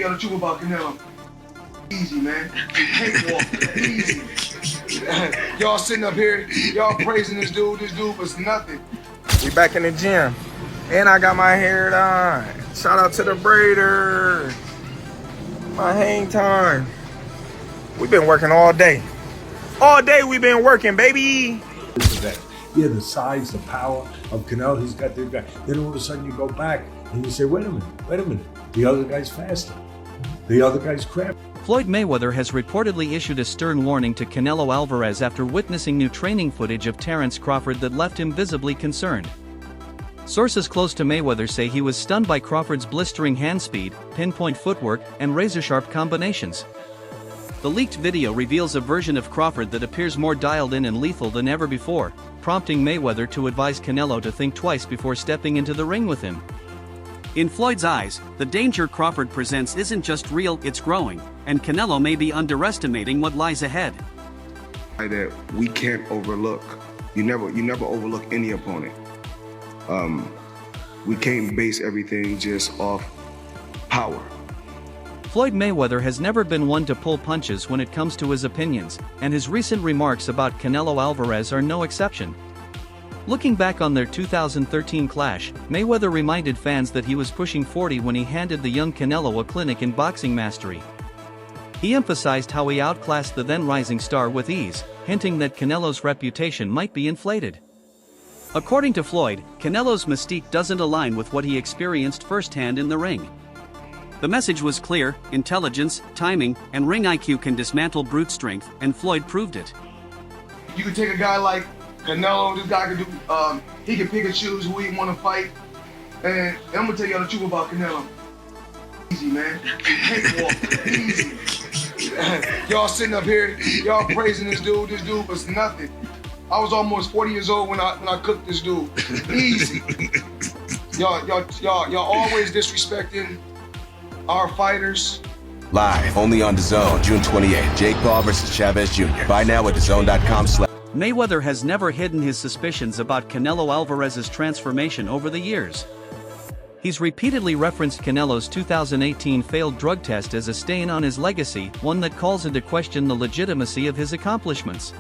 y'all the truth about Canelo. Easy, man. Cakewalk. Easy. Y'all sitting up here, y'all praising this dude. This dude was nothing. We back in the gym. And I got my hair done. Shout out to the braider. My hang time. We've been working all day. All day we've been working, baby. Yeah, the size, the power of Canelo, he's got the guy. Then all of a sudden you go back and you say, wait a minute. The other guy's faster. The other guy's crap. Floyd Mayweather has reportedly issued a stern warning to Canelo Alvarez after witnessing new training footage of Terence Crawford that left him visibly concerned. Sources close to Mayweather say he was stunned by Crawford's blistering hand speed, pinpoint footwork, and razor-sharp combinations. The leaked video reveals a version of Crawford that appears more dialed in and lethal than ever before, prompting Mayweather to advise Canelo to think twice before stepping into the ring with him. In Floyd's eyes, the danger Crawford presents isn't just real, it's growing, and Canelo may be underestimating what lies ahead. That we can't overlook. You never overlook any opponent. We can't base everything just off power. Floyd Mayweather has never been one to pull punches when it comes to his opinions, and his recent remarks about Canelo Alvarez are no exception. Looking back on their 2013 clash, Mayweather reminded fans that he was pushing 40 when he handed the young Canelo a clinic in boxing mastery. He emphasized how he outclassed the then rising star with ease, hinting that Canelo's reputation might be inflated. According to Floyd, Canelo's mystique doesn't align with what he experienced firsthand in the ring. The message was clear: intelligence, timing, and ring IQ can dismantle brute strength, and Floyd proved it. You can take a guy like Canelo, this guy can do, he can pick and choose who he want to fight. And I'm gonna tell y'all the truth about Canelo. Easy, man. Cakewalk. Easy. Y'all sitting up here, y'all praising this dude. This dude was nothing. I was almost 40 years old when I cooked this dude. Easy. Y'all always disrespecting our fighters. Live, only on DAZN, June 28th. Jake Paul versus Chavez Jr. Buy now at DAZN.com. Mayweather has never hidden his suspicions about Canelo Alvarez's transformation over the years. He's repeatedly referenced Canelo's 2018 failed drug test as a stain on his legacy, one that calls into question the legitimacy of his accomplishments.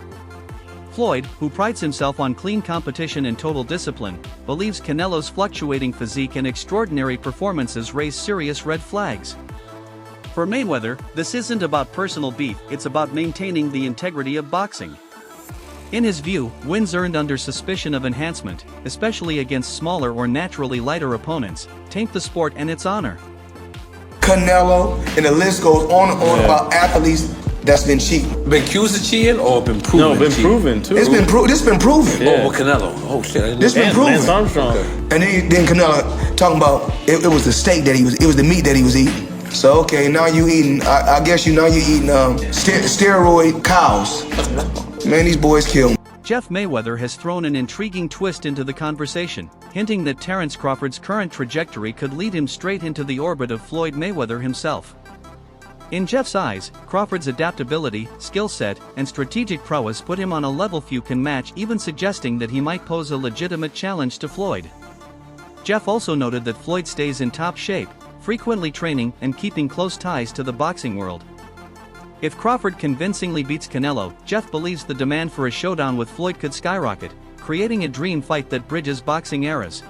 Floyd, who prides himself on clean competition and total discipline, believes Canelo's fluctuating physique and extraordinary performances raise serious red flags. For Mayweather, this isn't about personal beef, it's about maintaining the integrity of boxing. In his view, wins earned under suspicion of enhancement, especially against smaller or naturally lighter opponents, taint the sport and its honor. Canelo, and the list goes on and on about athletes that's been cheating. Been accused of cheating or been proven? No, been proven too. This been proven. Yeah. Oh, well, Canelo. Oh shit. This been proven. Lance Armstrong. Okay. And then Canelo talking about it was the steak that it was the meat that he was eating. So okay, now you eating, I guess you eating steroid cows. Man, these boys kill me. Jeff Mayweather has thrown an intriguing twist into the conversation, hinting that Terence Crawford's current trajectory could lead him straight into the orbit of Floyd Mayweather himself. In Jeff's eyes, Crawford's adaptability, skill set, and strategic prowess put him on a level few can match, even suggesting that he might pose a legitimate challenge to Floyd. Jeff also noted that Floyd stays in top shape, frequently training and keeping close ties to the boxing world. If Crawford convincingly beats Canelo, Jeff believes the demand for a showdown with Floyd could skyrocket, creating a dream fight that bridges boxing eras.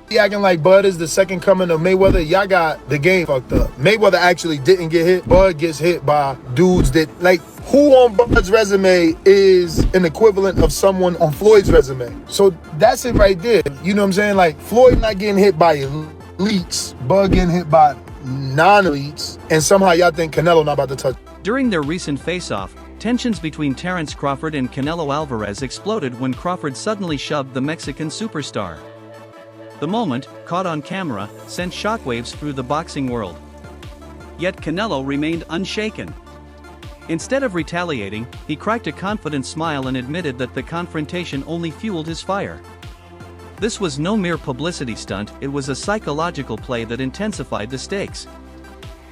He acting like Bud is the second coming of Mayweather. Y'all got the game fucked up. Mayweather actually didn't get hit. Bud gets hit by dudes that, like, who on Bud's resume is an equivalent of someone on Floyd's resume? So that's it right there. You know what I'm saying? Like, Floyd not getting hit by elites, Bud getting hit by non-elites, and somehow y'all think Canelo not about to touch. During their recent face-off, tensions between Terence Crawford and Canelo Alvarez exploded when Crawford suddenly shoved the Mexican superstar. The moment, caught on camera, sent shockwaves through the boxing world. Yet Canelo remained unshaken. Instead of retaliating, he cracked a confident smile and admitted that the confrontation only fueled his fire. This was no mere publicity stunt, it was a psychological play that intensified the stakes.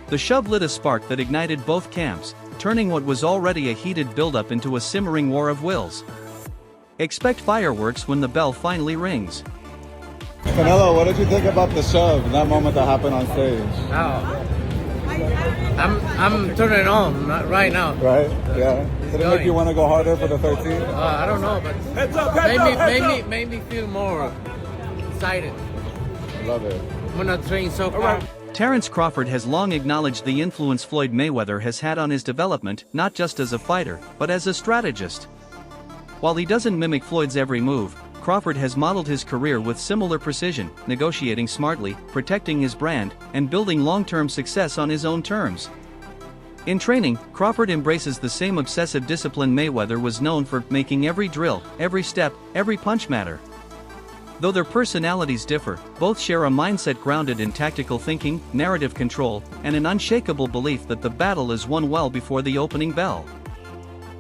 The shove lit a spark that ignited both camps, turning what was already a heated buildup into a simmering war of wills. Expect fireworks when the bell finally rings. Canelo, what did you think about the shove, that moment that happened on stage? I'm turning it on right now. Right? Yeah. Did it make you want to go harder for the 13? I don't know, but made me feel more excited. Love it. I'm gonna train so hard. Terence Crawford has long acknowledged the influence Floyd Mayweather has had on his development, not just as a fighter, but as a strategist. While he doesn't mimic Floyd's every move, Crawford has modeled his career with similar precision, negotiating smartly, protecting his brand, and building long-term success on his own terms. In training, Crawford embraces the same obsessive discipline Mayweather was known for, making every drill, every step, every punch matter. Though their personalities differ, both share a mindset grounded in tactical thinking, narrative control, and an unshakable belief that the battle is won well before the opening bell.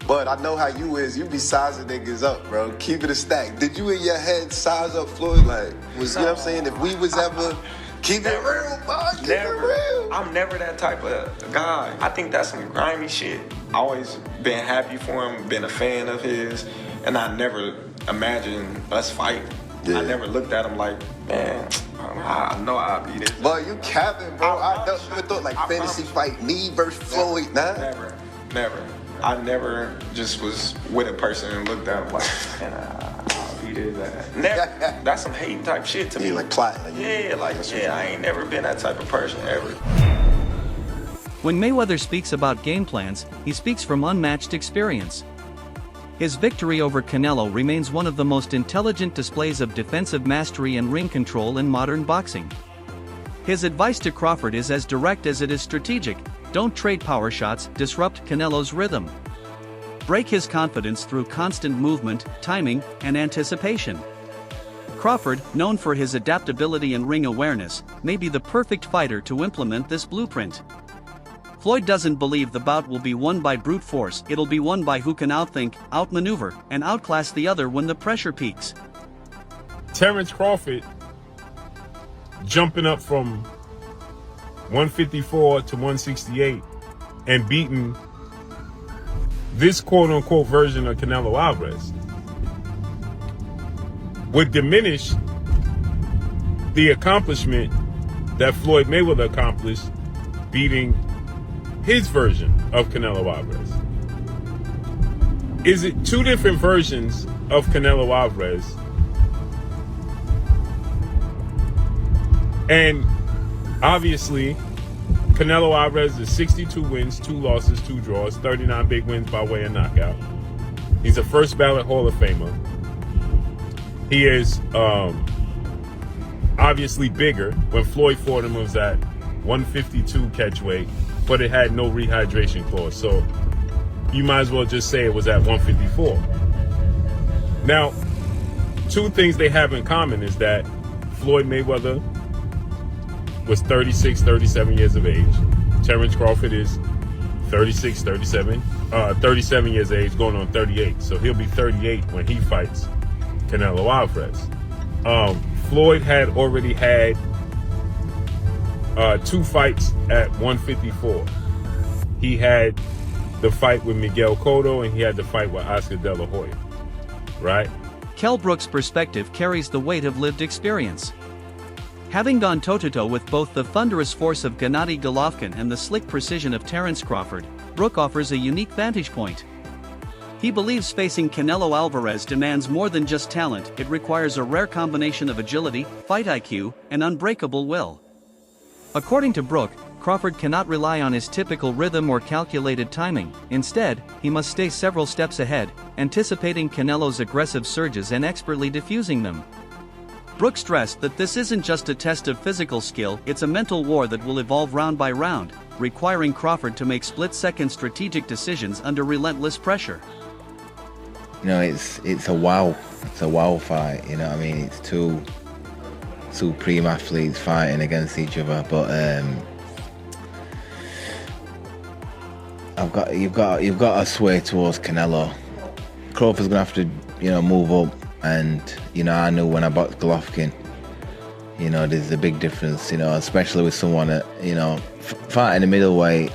But I know how you is. You be sizing niggas up, bro. Keep it a stack. Did you in your head size up Floyd? Like, you know what I'm saying? If we was ever... Keep it real, bro. Keep it real. I'm never that type of guy. I think that's some grimy shit. I always been happy for him, been a fan of his, and I never imagined us fighting. Yeah. I never looked at him like, man, I know I'll be this. But you capping, bro. I never thought like fantasy fight me versus Floyd, nah. Never. I never just was with a person and looked at him like, man, I'll be this. Never. That's some hate type shit to me. Like plotting. I ain't never been that type of person ever. When Mayweather speaks about game plans, he speaks from unmatched experience. His victory over Canelo remains one of the most intelligent displays of defensive mastery and ring control in modern boxing. His advice to Crawford is as direct as it is strategic: don't trade power shots, disrupt Canelo's rhythm. Break his confidence through constant movement, timing, and anticipation. Crawford, known for his adaptability and ring awareness, may be the perfect fighter to implement this blueprint. Floyd doesn't believe the bout will be won by brute force, it'll be won by who can outthink, outmaneuver, and outclass the other when the pressure peaks. Terence Crawford jumping up from 154 to 168 and beating this quote-unquote version of Canelo Alvarez would diminish the accomplishment that Floyd Mayweather accomplished beating his version of Canelo Alvarez. Is it two different versions of Canelo Alvarez? And obviously, Canelo Alvarez is 62 wins, 2 losses, 2 draws, 39 big wins by way of knockout. He's a first ballot Hall of Famer. He is obviously bigger. When Floyd fought him, it was at 152 catch weight, but it had no rehydration clause. So you might as well just say it was at 154. Now, two things they have in common is that Floyd Mayweather was 36, 37 years of age. Terence Crawford is 36, 37 years of age, going on 38. So he'll be 38 when he fights Canelo Alvarez. Floyd had already had 2 fights at 154. He had the fight with Miguel Cotto and he had the fight with Oscar De La Hoya, right? Kell Brook's perspective carries the weight of lived experience. Having gone toe-to-toe with both the thunderous force of Gennady Golovkin and the slick precision of Terence Crawford, Brook offers a unique vantage point. He believes facing Canelo Alvarez demands more than just talent, it requires a rare combination of agility, fight IQ, and unbreakable will. According to Brook, Crawford cannot rely on his typical rhythm or calculated timing. Instead, he must stay several steps ahead, anticipating Canelo's aggressive surges and expertly diffusing them. Brook stressed that this isn't just a test of physical skill, it's a mental war that will evolve round by round, requiring Crawford to make split-second strategic decisions under relentless pressure. You know, it's a wow fight, you know what I mean? It's two supreme athletes fighting against each other, but you've got to sway towards Canelo. Crawford's gonna have to, move up, and I knew when I boxed Golovkin, there's a big difference, especially with someone that, fighting a middleweight,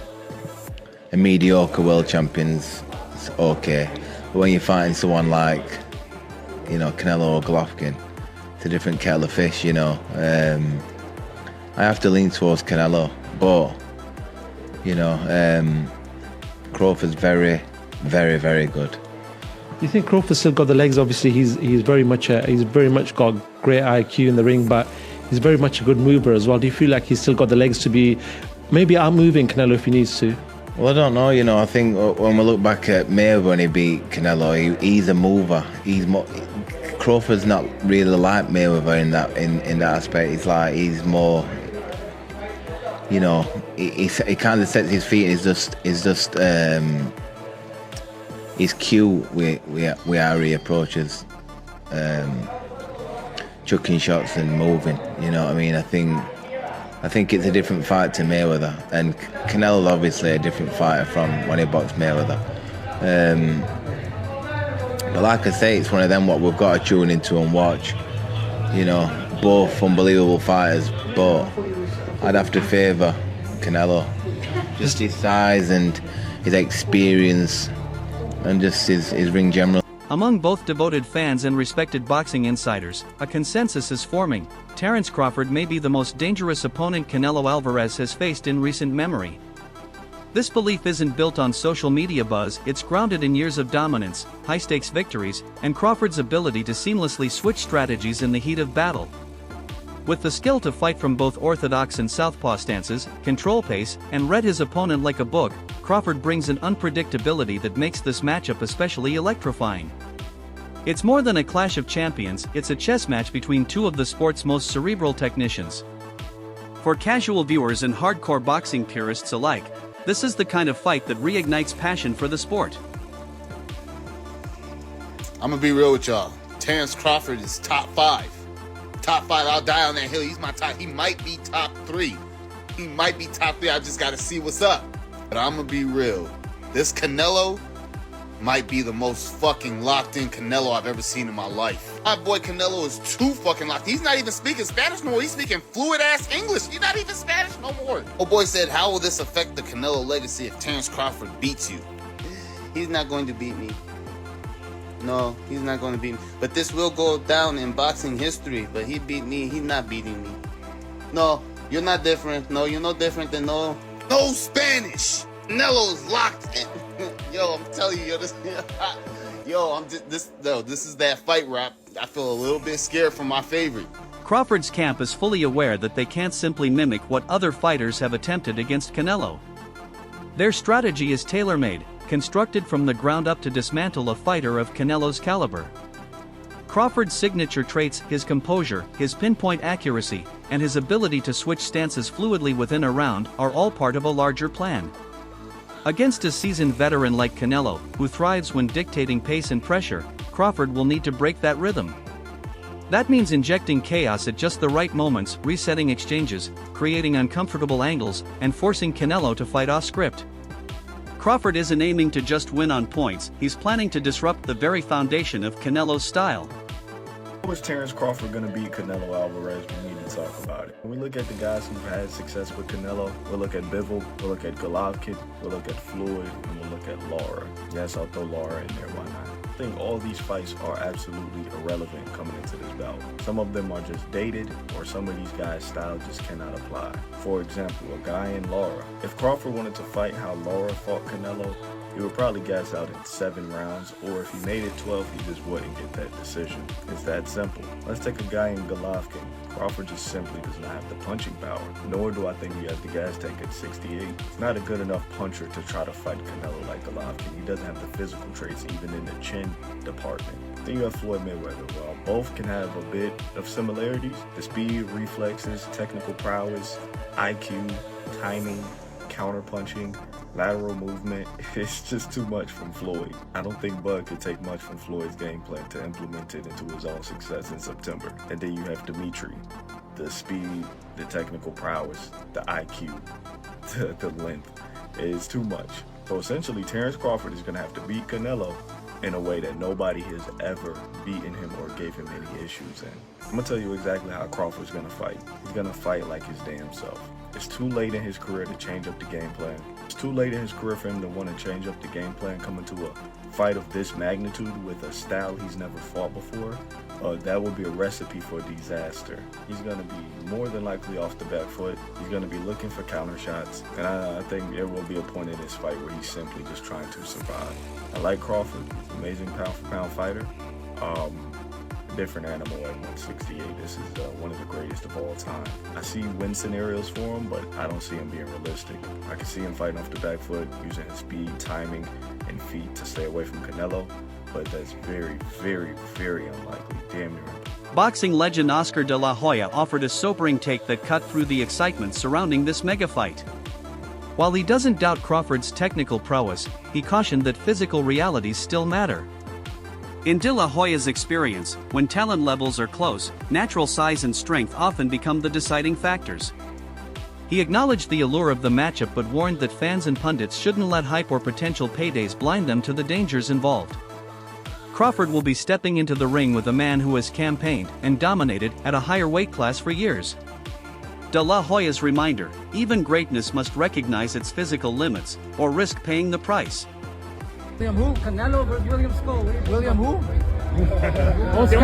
a mediocre world champions, it's okay. But when you're fighting someone like, Canelo or Golovkin, it's a different kettle of fish, I have to lean towards Canelo, but You know, Crawford's very, very, very good. You think Crawford's still got the legs? Obviously, he's very much got great IQ in the ring, but he's very much a good mover as well. Do you feel like he's still got the legs to be maybe out-moving Canelo if he needs to? Well, I don't know. You know, I think when we look back at Mayweather when he beat Canelo, he's a mover. Crawford's not really like Mayweather in that aspect. He's more. You know, he kind of sets his feet. He's cute with how he approaches chucking shots and moving. You know what I mean? I think it's a different fight to Mayweather, and Canelo's obviously a different fighter from when he boxed Mayweather. But like I say, it's one of them what we've got to tune into and watch. You know, both unbelievable fighters, but I'd have to favour Canelo. Just his size and his experience and just his ring general. Among both devoted fans and respected boxing insiders, a consensus is forming. Terence Crawford may be the most dangerous opponent Canelo Alvarez has faced in recent memory. This belief isn't built on social media buzz, it's grounded in years of dominance, high-stakes victories, and Crawford's ability to seamlessly switch strategies in the heat of battle. With the skill to fight from both orthodox and southpaw stances, control pace, and read his opponent like a book, Crawford brings an unpredictability that makes this matchup especially electrifying. It's more than a clash of champions, it's a chess match between two of the sport's most cerebral technicians. For casual viewers and hardcore boxing purists alike, this is the kind of fight that reignites passion for the sport. I'm gonna be real with y'all. Terence Crawford is top 5. Top 5, I'll die on that hill. He's my top. He might be top 3. He might be top 3. I just gotta see what's up. But I'm gonna be real. This Canelo might be the most fucking locked in Canelo I've ever seen in my life. My boy Canelo is too fucking locked. He's not even speaking Spanish no more. He's speaking fluid ass English. He's not even Spanish no more. Oh boy said, how will this affect the Canelo legacy if Terence Crawford beats you? He's not going to beat me. No, he's not going to beat me. But this will go down in boxing history. But he beat me. He's not beating me. No, you're not different. No, you're no different than no Spanish. Canelo's locked in. Yo, I'm telling you, this is that fight where I feel a little bit scared for my favorite. Crawford's camp is fully aware that they can't simply mimic what other fighters have attempted against Canelo. Their strategy is tailor-made, constructed from the ground up to dismantle a fighter of Canelo's caliber. Crawford's signature traits, his composure, his pinpoint accuracy, and his ability to switch stances fluidly within a round are all part of a larger plan. Against a seasoned veteran like Canelo, who thrives when dictating pace and pressure, Crawford will need to break that rhythm. That means injecting chaos at just the right moments, resetting exchanges, creating uncomfortable angles, and forcing Canelo to fight off script. Crawford isn't aiming to just win on points, he's planning to disrupt the very foundation of Canelo's style. How is Terence Crawford going to beat Canelo Alvarez? We need to talk about it. When we look at the guys who've had success with Canelo, we'll look at Bivol, we'll look at Golovkin, we'll look at Floyd, and we'll look at Lara. Yes, I'll throw Lara in there, why not? I think all these fights are absolutely irrelevant coming into this bout. Some of them are just dated, or some of these guys' style just cannot apply. For example, a guy in Lara. If Crawford wanted to fight how Lara fought Canelo, he would probably gas out in 7 rounds, or if he made it 12, he just wouldn't get that decision. It's that simple. Let's take a guy in Golovkin. Crawford just simply does not have the punching power, nor do I think he has the gas tank at 68. He's not a good enough puncher to try to fight Canelo like Golovkin. He doesn't have the physical traits even in the chin department. Then you have Floyd Mayweather. While both can have a bit of similarities, the speed, reflexes, technical prowess, IQ, timing, counter-punching, lateral movement, it's just too much from Floyd. I don't think Bud could take much from Floyd's game plan to implement it into his own success in September. And then you have Dimitri. The speed, the technical prowess, the IQ, the length is too much. So essentially, Terence Crawford is going to have to beat Canelo in a way that nobody has ever beaten him or gave him any issues in. I'm gonna tell you exactly how Crawford's gonna fight. He's gonna fight like his damn self. It's too late in his career to change up the game plan. It's too late in his career for him to want to change up the game plan coming to a fight of this magnitude with a style he's never fought before. That would be a recipe for disaster. He's going to be more than likely off the back foot. He's going to be looking for counter shots. And I think there will be a point in this fight where he's simply just trying to survive. I like Crawford. He's an amazing pound-for-pound fighter. Different animal at 168. This is one of the greatest of all time. I see win scenarios for him, but I don't see him being realistic. I can see him fighting off the back foot, using his speed, timing, and feet to stay away from Canelo, but that's very, very, very unlikely. Damn near. Boxing legend Oscar de la Hoya offered a sobering take that cut through the excitement surrounding this mega fight. While he doesn't doubt Crawford's technical prowess, he cautioned that physical realities still matter. In De La Hoya's experience, when talent levels are close, natural size and strength often become the deciding factors. He acknowledged the allure of the matchup but warned that fans and pundits shouldn't let hype or potential paydays blind them to the dangers involved. Crawford will be stepping into the ring with a man who has campaigned and dominated at a higher weight class for years. De La Hoya's reminder: even greatness must recognize its physical limits, or risk paying the price. William who? Canelo versus William Skull. William who? Oscar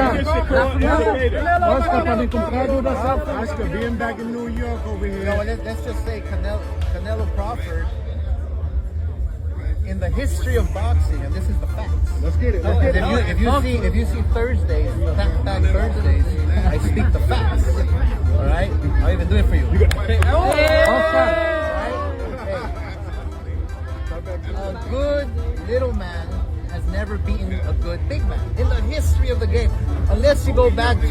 para encontrado da South. Oscar being back in New York over here. No, let's just say Canelo Crawford. In the history of boxing, and this is the facts. Let's get it. Let's get it. If you see Thursdays, back Thursdays, I speak the facts. All right, I'll even do it for you. A good little man has never beaten a good big man in the history of the game, unless you go back to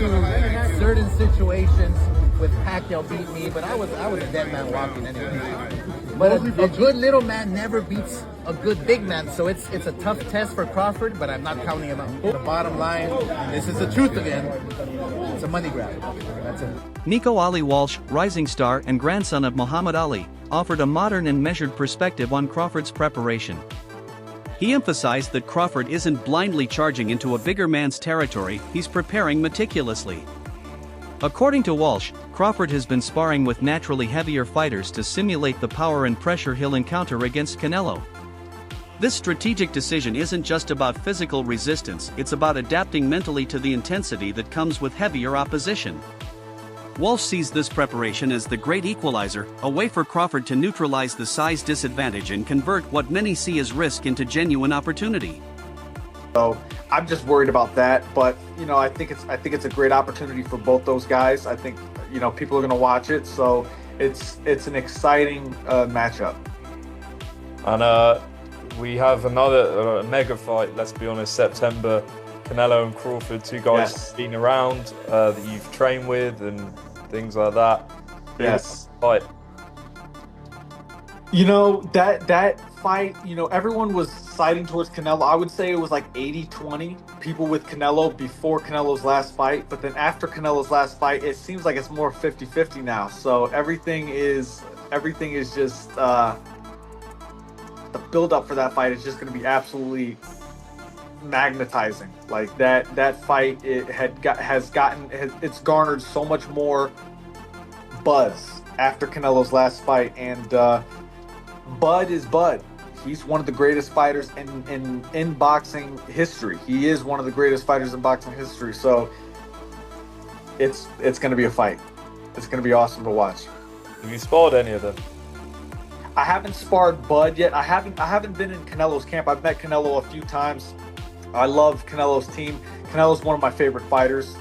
certain situations with Pacquiao beat me, but I was a dead man walking anyway. But a good little man never beats a good big man, so it's a tough test for Crawford, but I'm not counting him out. The bottom line, this is the truth again, it's a money grab. That's it. Nico Ali Walsh, rising star and grandson of Muhammad Ali, offered a modern and measured perspective on Crawford's preparation. He emphasized that Crawford isn't blindly charging into a bigger man's territory, he's preparing meticulously. According to Walsh, Crawford has been sparring with naturally heavier fighters to simulate the power and pressure he'll encounter against Canelo. This strategic decision isn't just about physical resistance, it's about adapting mentally to the intensity that comes with heavier opposition. Walsh sees this preparation as the great equalizer, a way for Crawford to neutralize the size disadvantage and convert what many see as risk into genuine opportunity. So I'm just worried about that, but I think it's a great opportunity for both those guys. I think people are going to watch it, so it's an exciting matchup. And we have another mega fight. Let's be honest, September. Canelo and Crawford, two guys Yes. been around that you've trained with and things like that. Yes. Fight. That fight, everyone was siding towards Canelo. I would say it was like 80-20 people with Canelo before Canelo's last fight, but then after Canelo's last fight, it seems like it's more 50-50 now. So everything is just the build up for that fight is just going to be absolutely magnetizing. Like that fight, it's garnered so much more buzz after Canelo's last fight, and Bud is Bud. He's one of the greatest fighters in boxing history. He is one of the greatest fighters in boxing history. So it's going to be a fight. It's going to be awesome to watch. Have you sparred any of them? I haven't sparred Bud yet. I haven't been in Canelo's camp. I've met Canelo a few times. I love Canelo's team. Canelo's one of my favorite fighters.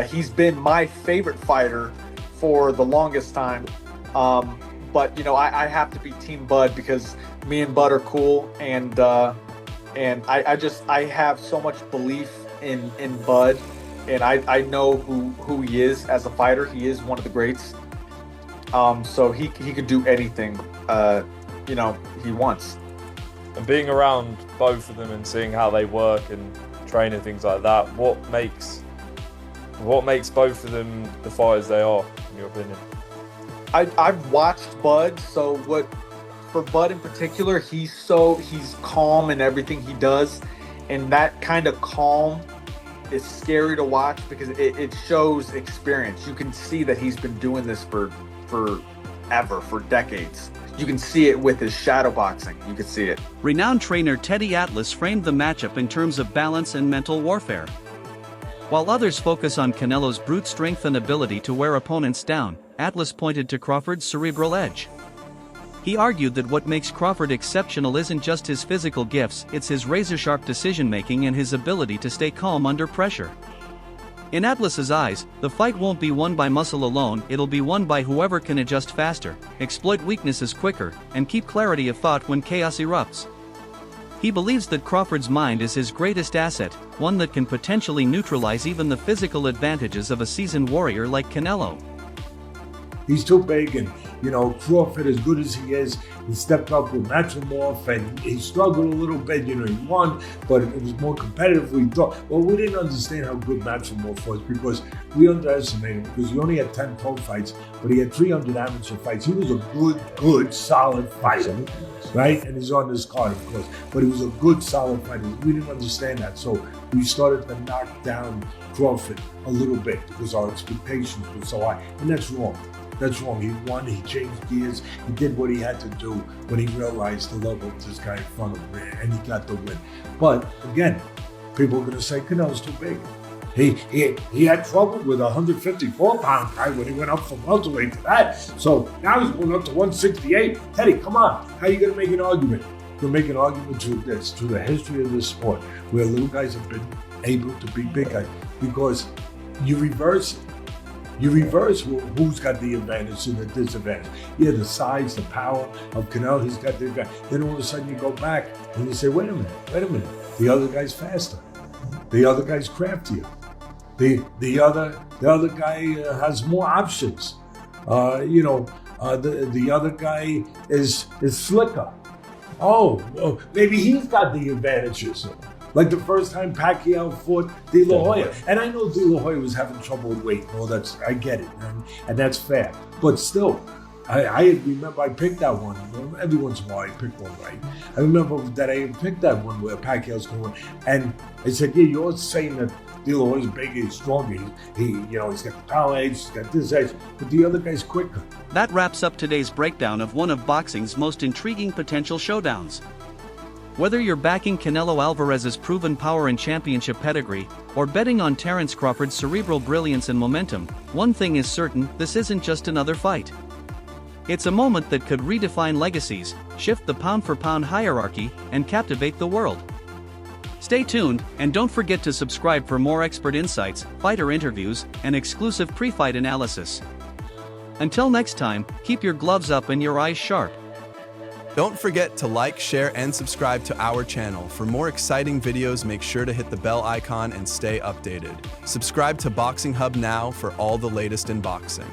He's been my favorite fighter for the longest time. But I have to be Team Bud because me and Bud are cool, and I have so much belief in Bud, and I know who he is as a fighter. He is one of the greats. So he could do anything he wants. And being around both of them and seeing how they work and train and things like that, what makes both of them the fighters they are, in your opinion? I've watched Bud, so for Bud in particular, he's calm in everything he does, and that kind of calm is scary to watch because it shows experience. You can see that he's been doing this for decades. You can see it with his shadow boxing. You can see it. Renowned trainer Teddy Atlas framed the matchup in terms of balance and mental warfare. While others focus on Canelo's brute strength and ability to wear opponents down, Atlas pointed to Crawford's cerebral edge. He argued that what makes Crawford exceptional isn't just his physical gifts, it's his razor-sharp decision-making and his ability to stay calm under pressure. In Atlas's eyes, the fight won't be won by muscle alone, it'll be won by whoever can adjust faster, exploit weaknesses quicker, and keep clarity of thought when chaos erupts. He believes that Crawford's mind is his greatest asset, one that can potentially neutralize even the physical advantages of a seasoned warrior like Canelo. He's too big, and Crawford, as good as he is, he stepped up with Matrimorph, and he struggled a little bit. He won, but it was more competitive than we thought. Well, we didn't understand how good Matrimorph was because we underestimated him because he only had 10 pro fights, but he had 300 amateur fights. He was a good, solid fighter, right? And he's on this card, of course, but he was a good, solid fighter. We didn't understand that, so we started to knock down Crawford a little bit because our expectations were so high, and that's wrong. That's wrong. He won, he changed gears, he did what he had to do when he realized the level of this guy in front of him, and he got the win. But again, people are going to say Canelo's too big. He had trouble with a 154-pound guy when he went up from welterweight to that. So now he's going up to 168. Teddy, come on. How are you going to make an argument? You're making an argument to this, to the history of this sport, where little guys have been able to beat big guys, because you reverse it. You reverse who's got the advantage and the disadvantage. Yeah, the size, the power of Canelo, he's got the advantage. Then all of a sudden you go back and you say, wait a minute. The other guy's faster. The other guy's craftier. The other guy has more options. The other guy is slicker. Oh, maybe he's got the advantages. Like the first time Pacquiao fought De La Hoya. And I know De La Hoya was having trouble with weight. I get it, and that's fair. But still, I remember I picked that one. Every once in a while I pick one right. I remember that I picked that one where Pacquiao's going. And I said, yeah, you're saying that De La Hoya's big, he's stronger. He's got the power edge, he's got this edge, but the other guy's quicker. That wraps up today's breakdown of one of boxing's most intriguing potential showdowns. Whether you're backing Canelo Alvarez's proven power and championship pedigree, or betting on Terence Crawford's cerebral brilliance and momentum, one thing is certain, this isn't just another fight. It's a moment that could redefine legacies, shift the pound-for-pound hierarchy, and captivate the world. Stay tuned, and don't forget to subscribe for more expert insights, fighter interviews, and exclusive pre-fight analysis. Until next time, keep your gloves up and your eyes sharp. Don't forget to like, share, and subscribe to our channel. For more exciting videos, make sure to hit the bell icon and stay updated. Subscribe to Boxing Hub now for all the latest in boxing.